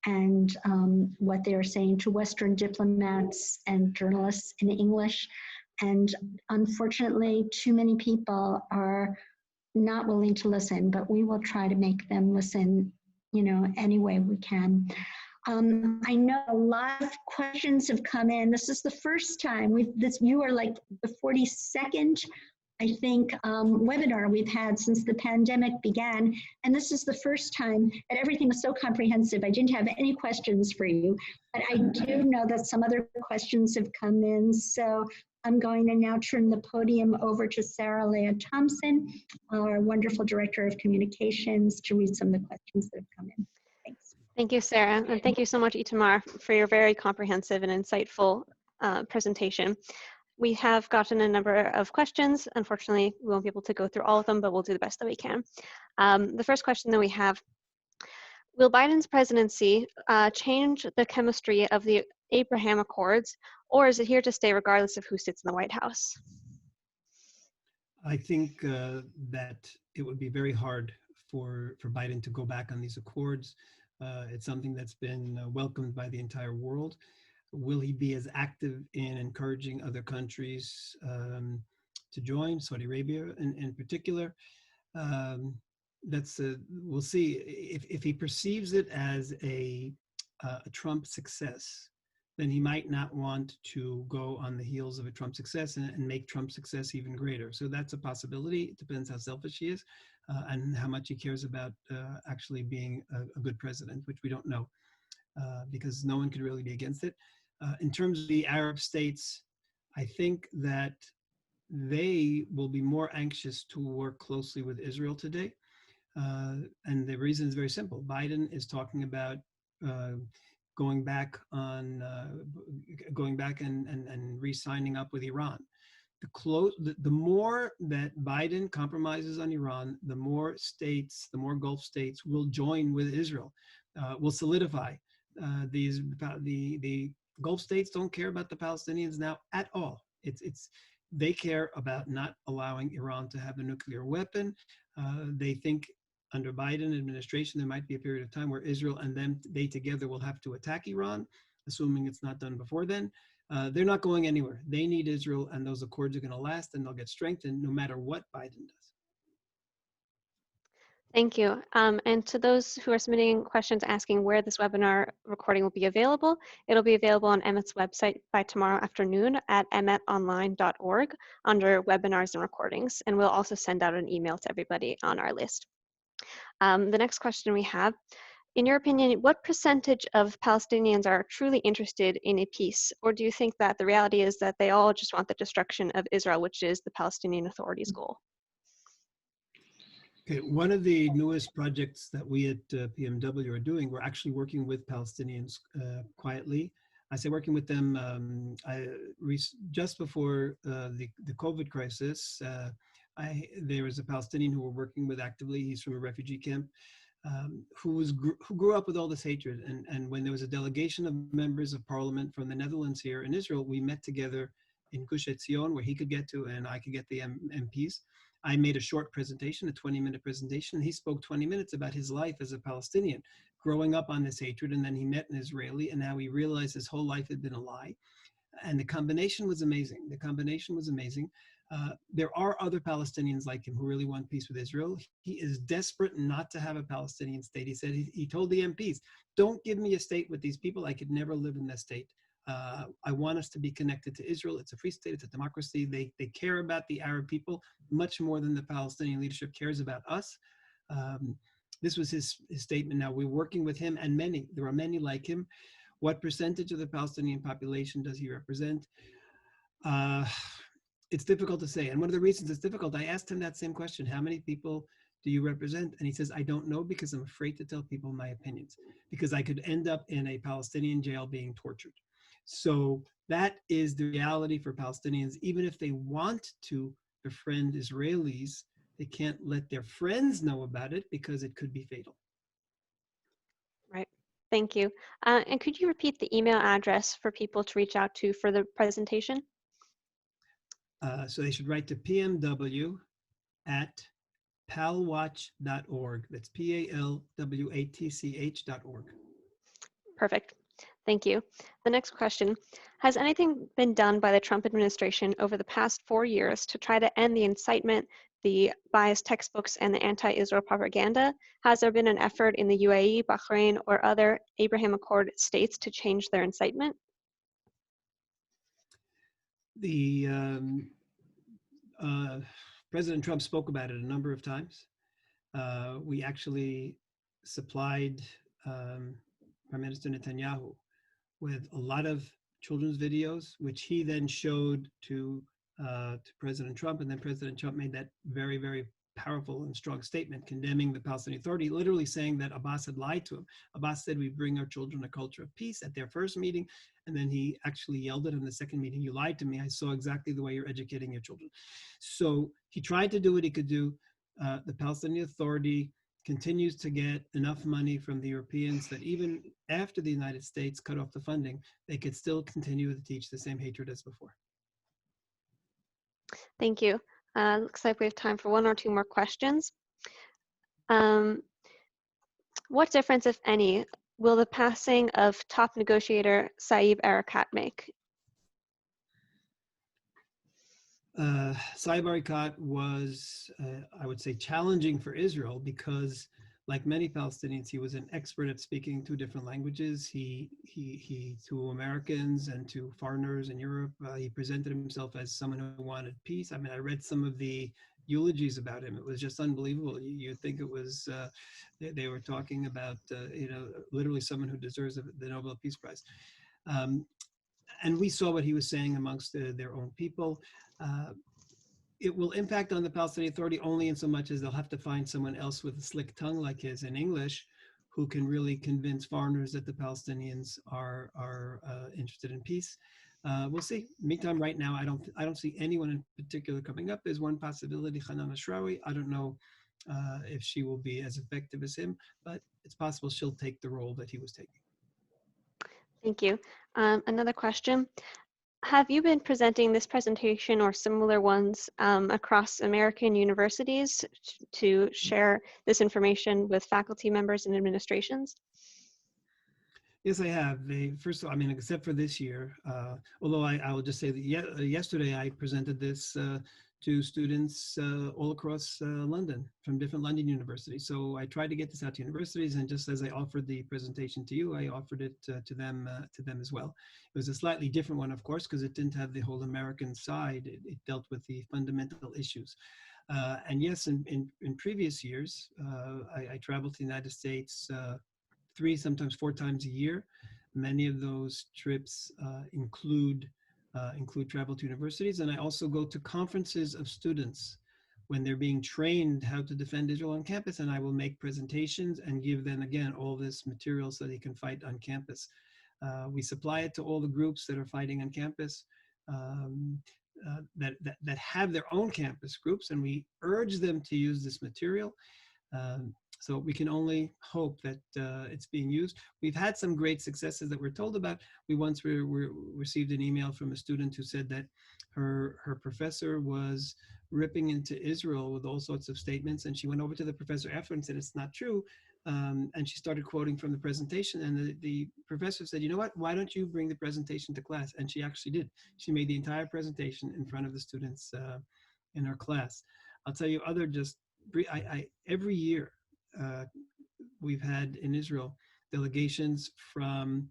and what they are saying to Western diplomats and journalists in English. And unfortunately, too many people are not willing to listen, but we will try to make them listen, you know, any way we can. I know a lot of questions have come in. This is the first time you are like the 42nd, I think, webinar we've had since the pandemic began. And this is the first time that everything was so comprehensive. I didn't have any questions for you, but I do know that some other questions have come in. So I'm going to now turn the podium over to Sarah Leah Thompson, our wonderful Director of Communications, to read some of the questions that have come in. Thanks. Thank you, Sarah. And thank you so much, Itamar, for your very comprehensive and insightful presentation. We have gotten a number of questions. Unfortunately, we won't be able to go through all of them, but we'll do the best that we can. The first question that we have, will Biden's presidency change the chemistry of the Abraham Accords, or is it here to stay regardless of who sits in the White House? I think that it would be very hard for Biden to go back on these accords. It's something that's been welcomed by the entire world. Will he be as active in encouraging other countries to join, Saudi Arabia in particular? We'll see. If he perceives it as a Trump success, then he might not want to go on the heels of a Trump success and make Trump's success even greater. So that's a possibility. It depends how selfish he is and how much he cares about actually being a good president, which we don't know because no one could really be against it. In terms of the Arab states, I think that they will be more anxious to work closely with Israel today. And the reason is very simple. Biden is talking about going back and re-signing up with Iran. The more that Biden compromises on Iran, the more states, the more Gulf states will join with Israel, will solidify. The Gulf states don't care about the Palestinians now at all. They care about not allowing Iran to have a nuclear weapon. They think under Biden administration, there might be a period of time where Israel and they together will have to attack Iran, assuming it's not done before then. They're not going anywhere. They need Israel, and those accords are going to last, and they'll get strengthened no matter what Biden does. Thank you. And to those who are submitting questions asking where this webinar recording will be available, it'll be available on EMET's website by tomorrow afternoon at emetonline.org under webinars and recordings. And we'll also send out an email to everybody on our list. The next question we have, In your opinion, what percentage of Palestinians are truly interested in a peace? Or do you think that the reality is that they all just want the destruction of Israel, which is the Palestinian Authority's goal? Okay, one of the newest projects that we at PMW are doing, we're actually working with Palestinians quietly. I say working with them just before the COVID crisis. There was a Palestinian who we're working with actively. He's from a refugee camp. Who grew up with all this hatred, and when there was a delegation of members of parliament from the Netherlands here in Israel, we met together in Gush Etzion, where he could get to and I could get the MPs. I made a short presentation, a 20-minute presentation, and he spoke 20 minutes about his life as a Palestinian, growing up on this hatred, and then he met an Israeli, and now he realized his whole life had been a lie. And the combination was amazing. The combination was amazing. There are other Palestinians like him who really want peace with Israel. He is desperate not to have a Palestinian state. He said, he told the MPs, don't give me a state with these people. I could never live in that state. I want us to be connected to Israel. It's a free state. It's a democracy. They care about the Arab people much more than the Palestinian leadership cares about us. This was his statement. Now we're working with him and many. There are many like him. What percentage of the Palestinian population does he represent? It's difficult to say. And one of the reasons it's difficult, I asked him that same question, how many people do you represent? And he says, I don't know because I'm afraid to tell people my opinions because I could end up in a Palestinian jail being tortured. So that is the reality for Palestinians. Even if they want to befriend Israelis, they can't let their friends know about it because it could be fatal. Right. Thank you. And could you repeat the email address for people to reach out to for the presentation? So they should write to pmw@palwatch.org. That's PALWATCH.org. Perfect. Thank you. The next question, has anything been done by the Trump administration over the past 4 years to try to end the incitement, the biased textbooks, and the anti-Israel propaganda? Has there been an effort in the UAE, Bahrain, or other Abraham Accord states to change their incitement? President Trump spoke about it a number of times. We actually supplied Prime Minister Netanyahu with a lot of children's videos, which he then showed to President Trump, and then President Trump made that very, very powerful and strong statement condemning the Palestinian Authority, literally saying that Abbas had lied to him. Abbas said, we bring our children a culture of peace at their first meeting, and then he actually yelled at him the second meeting, you lied to me, I saw exactly the way you're educating your children. So he tried to do what he could do. The Palestinian Authority continues to get enough money from the Europeans that even after the United States cut off the funding, they could still continue to teach the same hatred as before. Thank you. Looks like we have time for one or two more questions. What difference, if any, will the passing of top negotiator Saeb Erekat make? Saeb Erekat was, I would say, challenging for Israel because, like many Palestinians, he was an expert at speaking two different languages. He to Americans and to foreigners in Europe, he presented himself as someone who wanted peace. I mean, I read some of the eulogies about him. It was just unbelievable. You'd think it was, they were talking about, literally someone who deserves the Nobel Peace Prize. And we saw what he was saying amongst their own people. It will impact on the Palestinian Authority only in so much as they'll have to find someone else with a slick tongue like his in English who can really convince foreigners that the Palestinians are interested in peace. We'll see. Meantime, right now, I don't see anyone in particular coming up. There's one possibility, Hanan Ashrawi. I don't know if she will be as effective as him, but it's possible she'll take the role that he was taking. Thank you. Another question. Have you been presenting this presentation or similar ones across American universities to share this information with faculty members and administrations? Yes, I have. First of all, I mean, except for this year, although I will just say that yesterday I presented this to students all across London from different London universities. So I tried to get this out to universities, and just as I offered the presentation to you, I offered it to them as well. It was a slightly different one, of course, because it didn't have the whole American side. It dealt with the fundamental issues. And yes, in previous years, I traveled to the United States 3, sometimes 4 times a year. Many of those trips include travel to universities, and I also go to conferences of students when they're being trained how to defend Israel on campus, and I will make presentations and give them, again, all this material so they can fight on campus. We supply it to all the groups that are fighting on campus, that have their own campus groups, and we urge them to use this material. So we can only hope that it's being used. We've had some great successes that we're told about. We once received an email from a student who said that her professor was ripping into Israel with all sorts of statements, and she went over to the professor after and said it's not true, and she started quoting from the presentation, and the professor said, you know what, why don't you bring the presentation to class? And she actually did. She made the entire presentation in front of the students in her class. I'll tell you other just, every year, we've had in Israel delegations from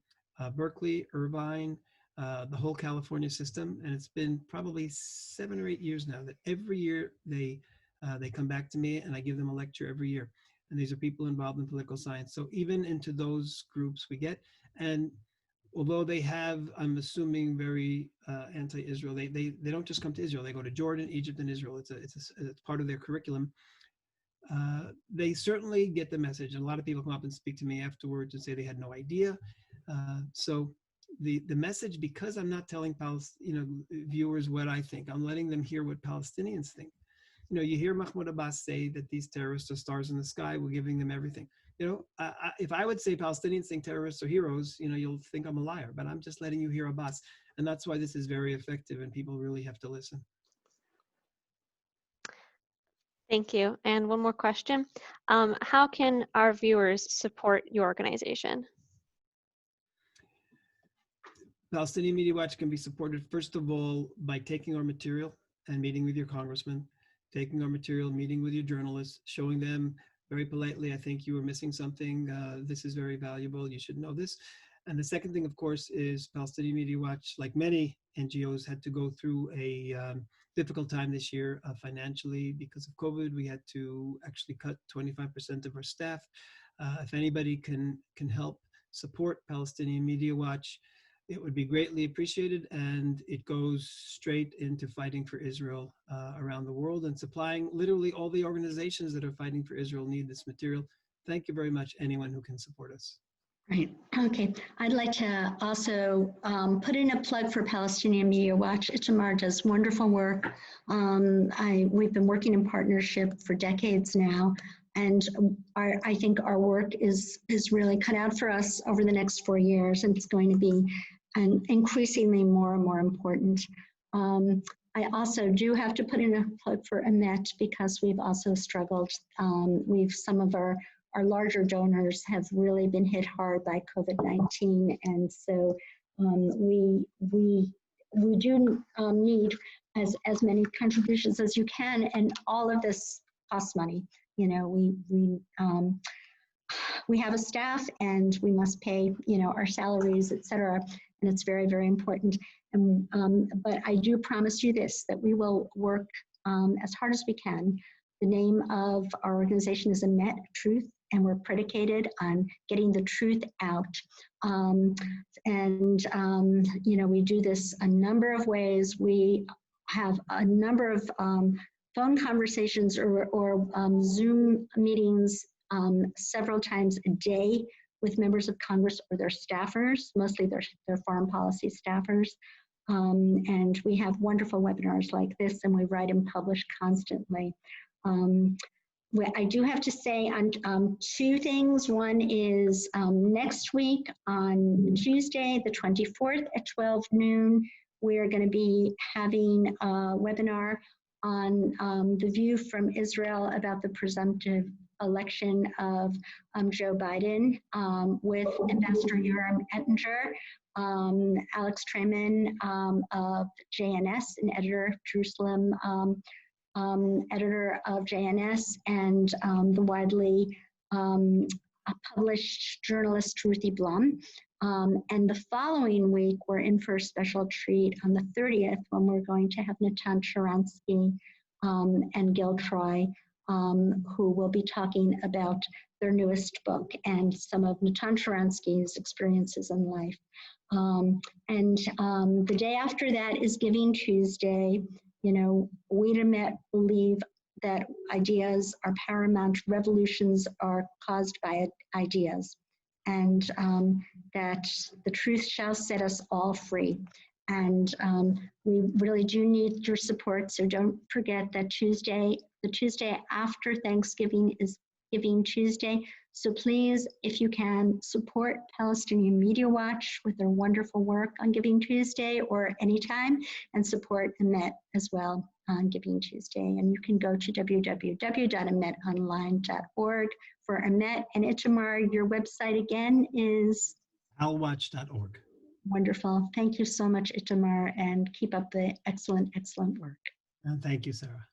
Berkeley, Irvine, the whole California system, and it's been probably 7 or 8 years now that every year they come back to me and I give them a lecture every year. And these are people involved in political science. So even into those groups we get, and although they have, I'm assuming, very anti-Israel, they don't just come to Israel. They go to Jordan, Egypt, and Israel. It's part of their curriculum. They certainly get the message, and a lot of people come up and speak to me afterwards and say they had no idea. So the message, because I'm not telling viewers what I think, I'm letting them hear what Palestinians think. You hear Mahmoud Abbas say that these terrorists are stars in the sky, we're giving them everything. If I would say Palestinians think terrorists are heroes, you'll think I'm a liar, but I'm just letting you hear Abbas. And that's why this is very effective and people really have to listen. Thank you. And one more question. How can our viewers support your organization? Palestinian Media Watch can be supported, first of all, by taking our material and meeting with your congressman, taking our material, meeting with your journalists, showing them very politely, I think you were missing something. This is very valuable. You should know this. And the second thing, of course, is Palestinian Media Watch, like many NGOs, had to go through a difficult time this year financially because of COVID. We had to actually cut 25% of our staff. If anybody can help support Palestinian Media Watch, it would be greatly appreciated, and it goes straight into fighting for Israel around the world and supplying literally all the organizations that are fighting for Israel need this material. Thank you very much, anyone who can support us. Right. Okay. I'd like to also put in a plug for Palestinian Media Watch. Itamar does wonderful work. We've been working in partnership for decades now, and I think our work is really cut out for us over the next 4 years, and it's going to be increasingly more and more important. I also do have to put in a plug for EMET because we've also struggled. Some of our larger donors have really been hit hard by COVID-19, and so we do need as many contributions as you can, and all of this costs money. We have a staff, and we must pay our salaries, etc., and it's very, very important. But I do promise you this, that we will work as hard as we can. The name of our organization is EMET, Truth, and we're predicated on getting the truth out. We do this a number of ways. We have a number of phone conversations or Zoom meetings several times a day with members of Congress or their staffers, mostly their foreign policy staffers. And we have wonderful webinars like this, and we write and publish constantly. I do have to say on 2 things. One is next week on Tuesday, the 24th at 12 noon, we're going to be having a webinar on the view from Israel about the presumptive election of Joe Biden with Ambassador Yoram Ettinger, Alex Treman of JNS, an editor, Jerusalem editor of JNS, and the widely published journalist Ruthie Blum. And the following week, we're in for a special treat on the 30th when we're going to have Natan Sharansky and Gil Troy who will be talking about their newest book and some of Natan Sharansky's experiences in life. The day after that is Giving Tuesday. You know, we at EMET believe that ideas are paramount. Revolutions are caused by ideas, and that the truth shall set us all free. And we really do need your support. So don't forget that the Tuesday after Thanksgiving is Giving Tuesday. So please, if you can, support Palestinian Media Watch with their wonderful work on Giving Tuesday or anytime, and support EMET as well on Giving Tuesday. And you can go to www.emetonline.org for EMET. And Itamar, your website again is? palwatch.org. Wonderful. Thank you so much, Itamar, and keep up the excellent, excellent work. And thank you, Sarah.